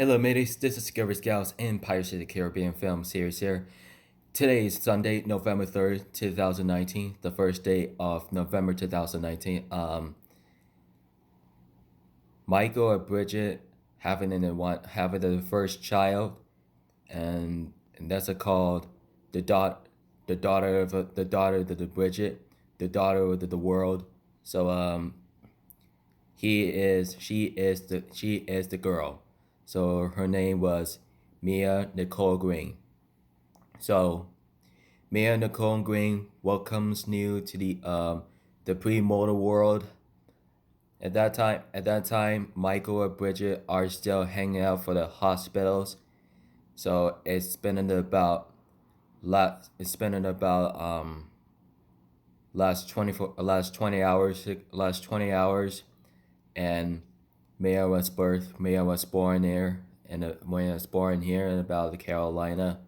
Hello mateys, this is Discovery Scouts and Pirates of the Caribbean film series here. Today is Sunday, November 3rd, 2019, the first day of November 2019. Michael and Bridgette having their first child, and that's called the dot the daughter of the Bridgette, the daughter of the world. So she is the girl. So her name was Mia Nicole Green. So Mia Nicole Green welcomes new to the pre-mortal world. At that time, Michael and Bridgette are still hanging out for the hospitals. So it's been in about last 20 hours, and Mia was born here, and Mia was born here in about the Carolina,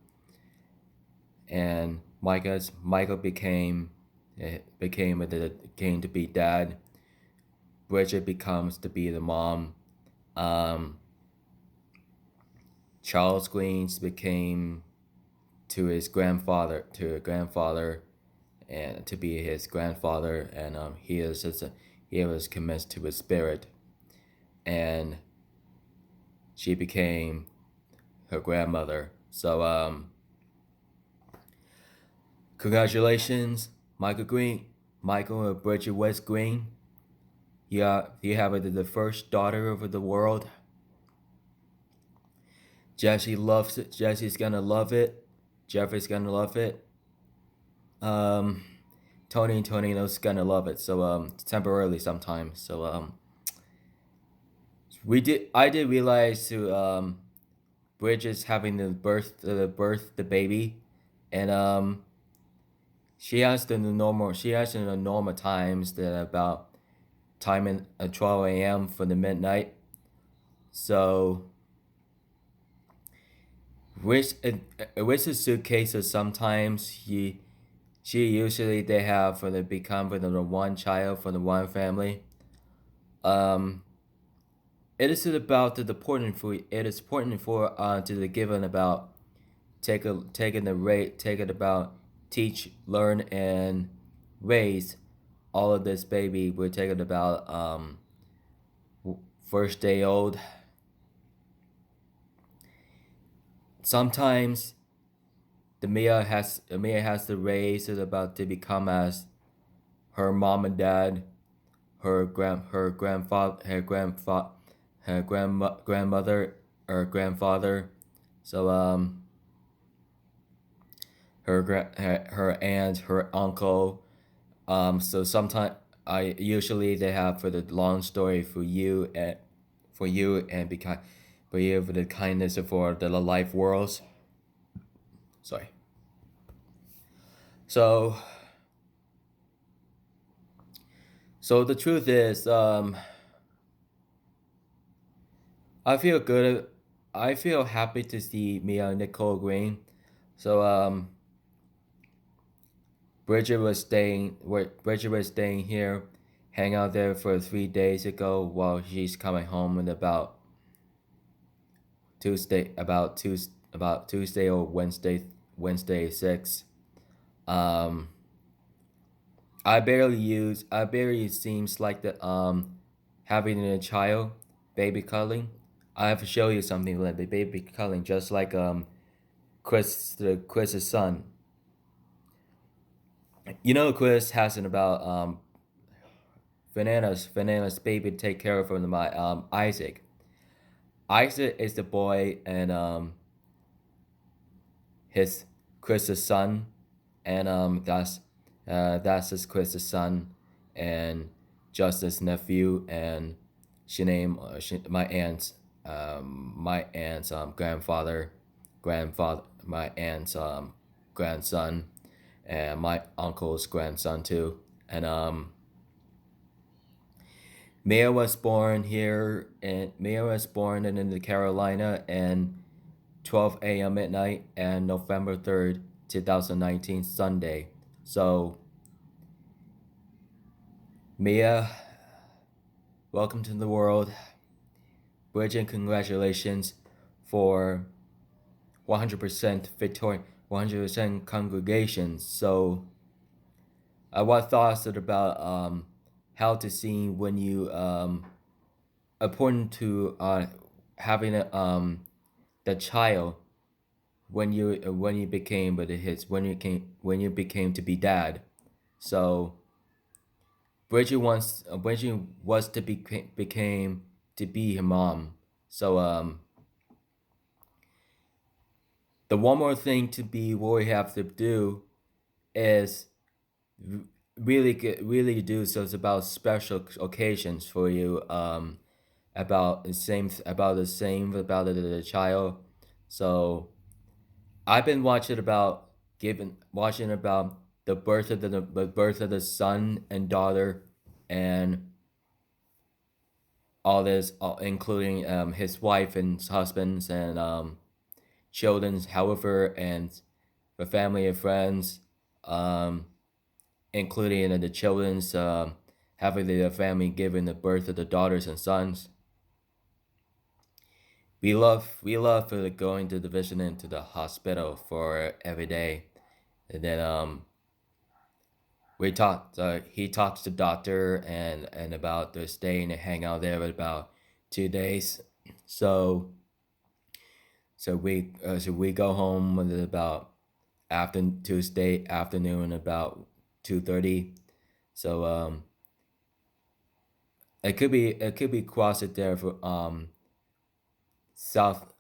and Michael came to be dad. Bridget becomes to be the mom. Um, Charles Greens became to his grandfather and to be his grandfather, and he was committed to his spirit, and she became her grandmother. So congratulations, Michael and Bridget West Green. You have the first daughter of the world. Jesse loves it. Jesse's gonna love it. Jeffrey's gonna love it. Um, Tony and Tonino's gonna love it. So temporarily sometimes. So I did realize Bridget's having the baby, and she has in the normal times that about time in 12 a.m. for the midnight. So with the suitcases, sometimes she usually they have for the one child for the one family. Um, it is about the important for it is important for to the given about take it about teach, learn, and raise all of this baby. We're taking about first day old. Sometimes the Mia has to raise it about to become as her mom and dad, grandmother or grandfather. So her aunt, her uncle. So sometimes I usually they have for the long story for you and because for you for the kindness for the life worlds. Sorry. So the truth is, I feel good. I feel happy to see Mia Nicole Green. So Bridget was staying here, hang out there for 3 days ago while she's coming home in about Tuesday or Wednesday 6. Um, I barely seems like the having a child, baby cuddling. I have to show you something like the baby cuddling, just like Chris's son. You know, Chris has an about Fernanda's baby to take care of from my Isaac. Isaac is the boy, and his Chris's son, and that's his Chris's son, and Justice's nephew, and my aunt's my aunt's grandson, and my uncle's grandson too, and Mia was born in the Carolina, and 12 a.m. midnight, and November 3rd, 2019, Sunday. So, Mia, welcome to the world. Bridget, congratulations. for 100% Victorian 100% congregation. So what thoughts are about how to see when you important to having the child when you became but it hits when you became to be dad. So Bridget was to became to be her mom. So the one more thing to be what we have to do is really do so. It's about special occasions for you. About the same about the child. So I've been watching about the birth of the son and daughter, and all this, including his wife and his husbands and children's, however, and the family and friends, um, including the children's having their family giving the birth of the daughters and sons. We love for going to the vision into the hospital for every day, and then we talked. He talks to doctor and about the staying and hang out there for about 2 days. So we go home at about after Tuesday afternoon about 2:30. So it could be crossed it there for South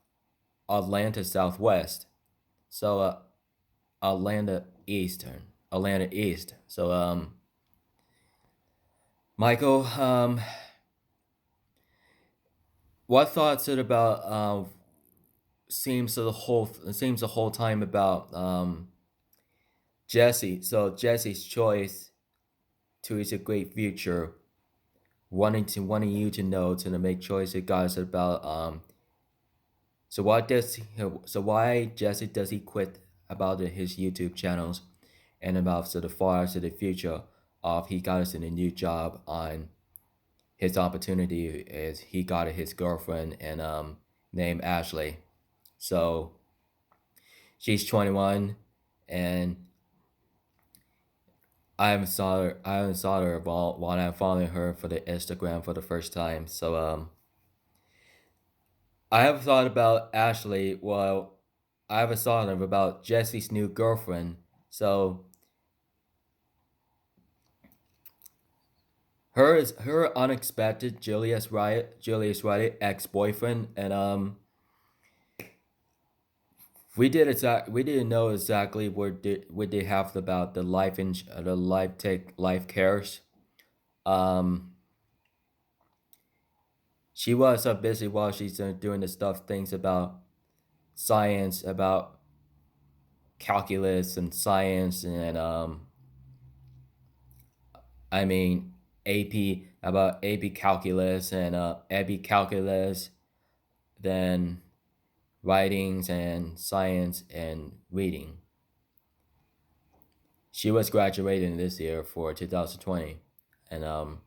Atlanta Southwest. So Atlanta East. So Michael, what thoughts it about seems the whole time about Jesse. So Jesse's choice to his a great future, wanting you to know to make choices guys about so why Jesse does he quit about his YouTube channels, and about so the far to the future of he got us in a new job on his opportunity is he got his girlfriend and named Ashley. So she's 21, and I haven't saw her while I'm following her for the Instagram for the first time. So I have thought about Ashley. Well, I have a thought of about Jesse's new girlfriend. So her unexpected Julius Riot ex-boyfriend, and we didn't know exactly what they have about the life cares. Um, she was so busy while she's doing the stuff things about science, about calculus and science, and I mean AP calculus and AP calculus, then writings and science and reading. She was graduating this year for 2020, and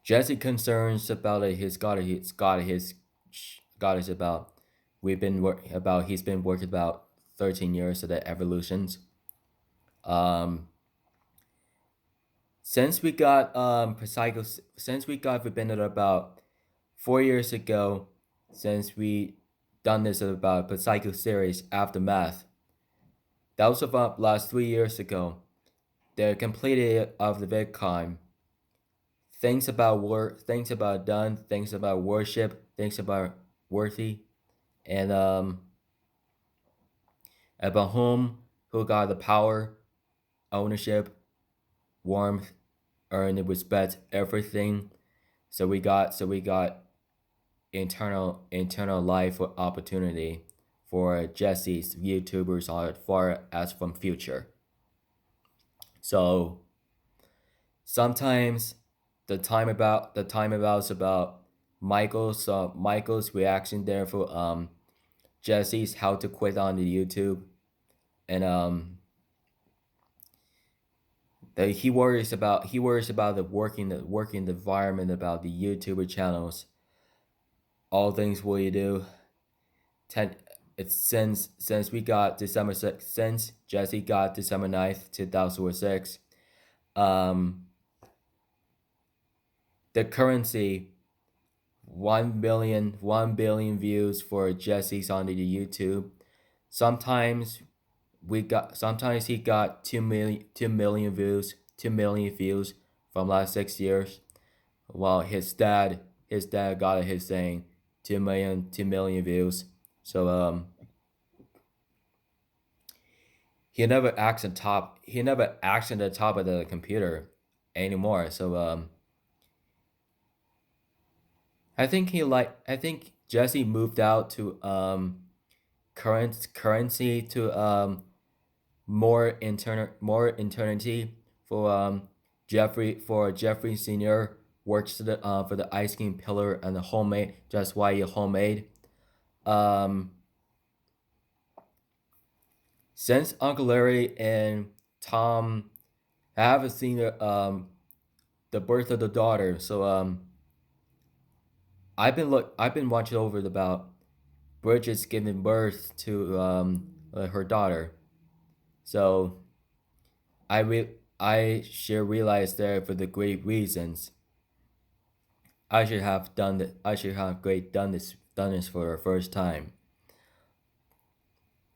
Jesse concerns about his about he's been working about 13 years of the evolutions. Um, since we got forbidden about 4 years ago, since we done this about Psycho series Aftermath. That was about last 3 years ago. They're completed of the VidCon. Things about work, things about done, things about worship, things about worthy, and about who got the power, ownership, warmth, earned respect, everything. So we got internal life opportunity for Jesse's YouTubers as far as from future. So sometimes the time about is about Michael's reaction there for Jesse's how to quit on the YouTube, and he worries about the working environment about the YouTuber channels. All things will you do 10 it's since we got December 6th, since Jesse got December 9th, 2006, um the currency 1 billion views for Jesse's on the YouTube. Sometimes sometimes he got 2 million views, 2 million views from last 6 years. While his dad got his saying 2 million views. So he never acts on top. He never acts on the top of the computer anymore. So I think Jesse moved out to currency to more eternity for Jeffrey Senior works for the ice cream pillar and the homemade, just why you homemade. Um, since Uncle Larry and Tom haven't seen the birth of the daughter, so I've been watching over about Bridgette's giving birth to her daughter. So I should realize there for the great reasons. I should have done this for the first time.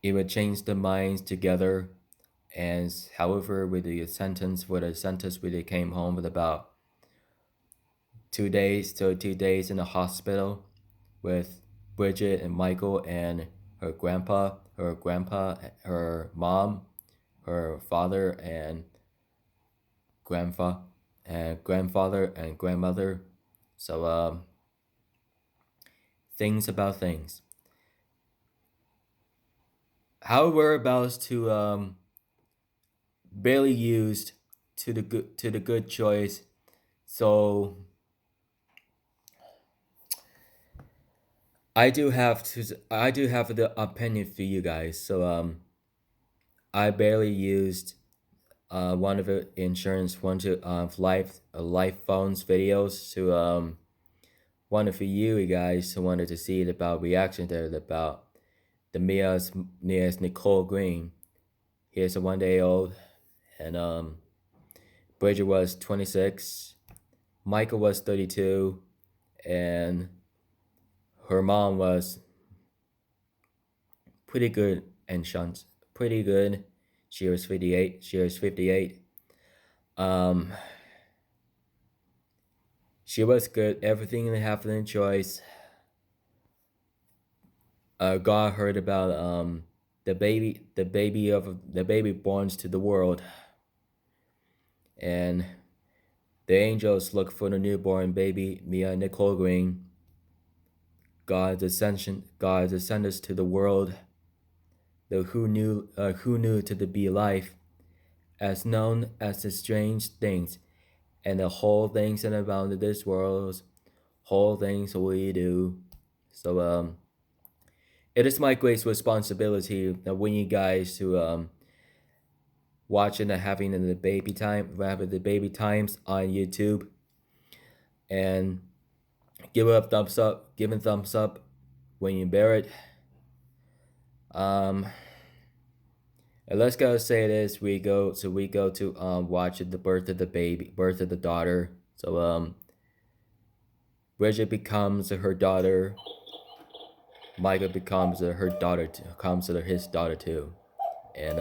It would change the minds together, and however with the sentence when they came home with about 2 days in the hospital with Bridgette and Michael and her mom, her father and grandfather and grandmother. So things about things. How whereabouts to barely used to the good choice. So I do have the opinion for you guys. So I barely used one of the insurance one to life phones videos to one of you guys who wanted to see it about reaction to it about the Mia's Nicole Green. He's a 1 day old, and Bridget was 26, Michael was 32, and her mom was pretty good and shunt pretty good. She was 58. Um, she was good. Everything they have in choice. God heard about the baby born to the world, and the angels look for the newborn baby Mia Nicole Green. God's ascension to the world. The who knew to the be life, as known as the strange things, and the whole things and about this world, whole things we do. So it is my great responsibility that when you guys to watching and having the baby times on YouTube, and give a thumbs up, giving thumbs up when you bear it. And let's go say this. We go to watch the birth of the daughter. So Bridget becomes her daughter. Michael becomes her daughter. Comes to his daughter too, and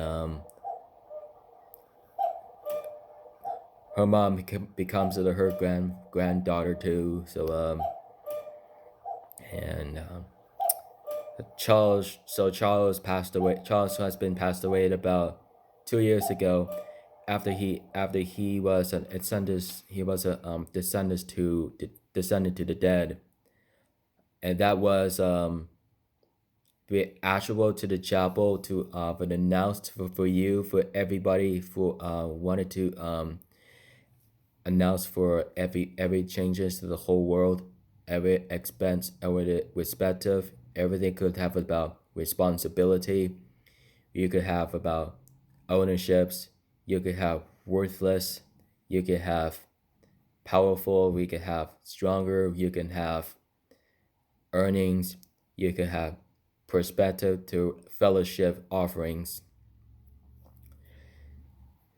her mom becomes her granddaughter too. So and Charles passed away. Charles has been passed away about 2 years ago, after he was an descendant to the dead, and that was be attributable to the chapel to but announced for everybody who wanted to announce for every changes to the whole world, every expense, every respective, everything could have about responsibility. You could have about ownerships. You could have worthless. You could have powerful. We could have stronger. You can have earnings. You could have perspective to fellowship offerings.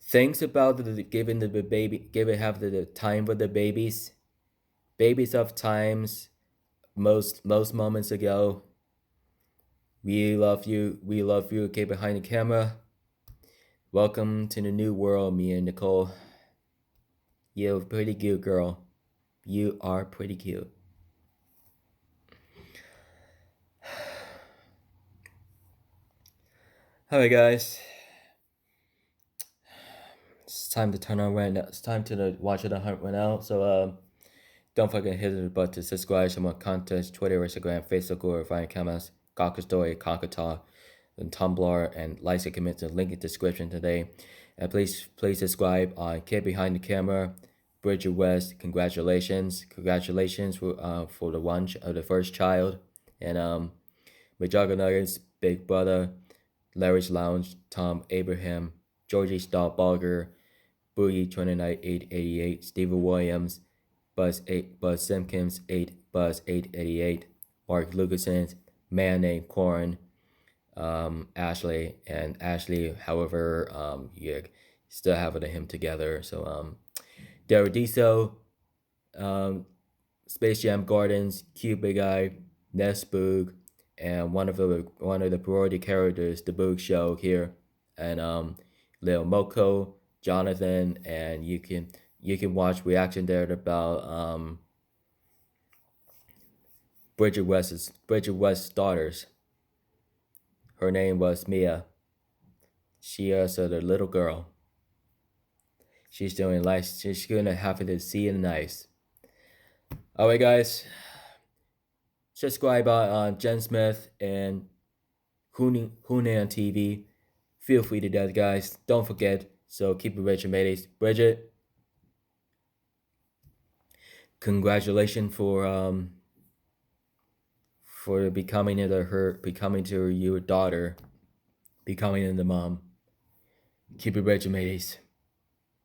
Things about giving the baby, giving have the time with the babies. Babies of times, most moments ago. We love you. We love you. Okay, behind the camera. Welcome to the new world, Mia Nicole. You're pretty cute, girl. You are pretty cute. Alright, guys. It's time to turn on right now. It's time to watch the hunt right now. So don't forget to hit the button to subscribe to more content, Twitter, Instagram, Facebook, or find comments, Gawker Story, Cockataw, and Tumblr, and like and comment the link in the description today. And please subscribe on Kid Behind the Camera, Bridgette West. Congratulations for the first child, and McJuggernuggets, Big Brother, Larry's Lounge, Tom Abraham, Georgie Stahlbarger, Boogie 29888, Stephen Williams, Buzz Simpkins 8, Buzz 888, Mark Lucasen, Man Named Corn, Ashley and Ashley. However, you still have him together. So Derradiso, Space Jam Gardens, Q Big Eye, Ness Boog, and one of the priority characters, the Boog Show here, and Lil Moko, Jonathan, and you can watch reaction there about Bridgette West's daughters. Her name was Mia. She is the little girl. She's doing nice. She's gonna happy to see and nice. Alright, guys. Subscribe on Jen Smith and Hunan TV. Feel free to do that, guys. Don't forget. So keep it rich and mateys. Bridgette, congratulations for becoming to your daughter, becoming the mom. Keep it rich and mateys.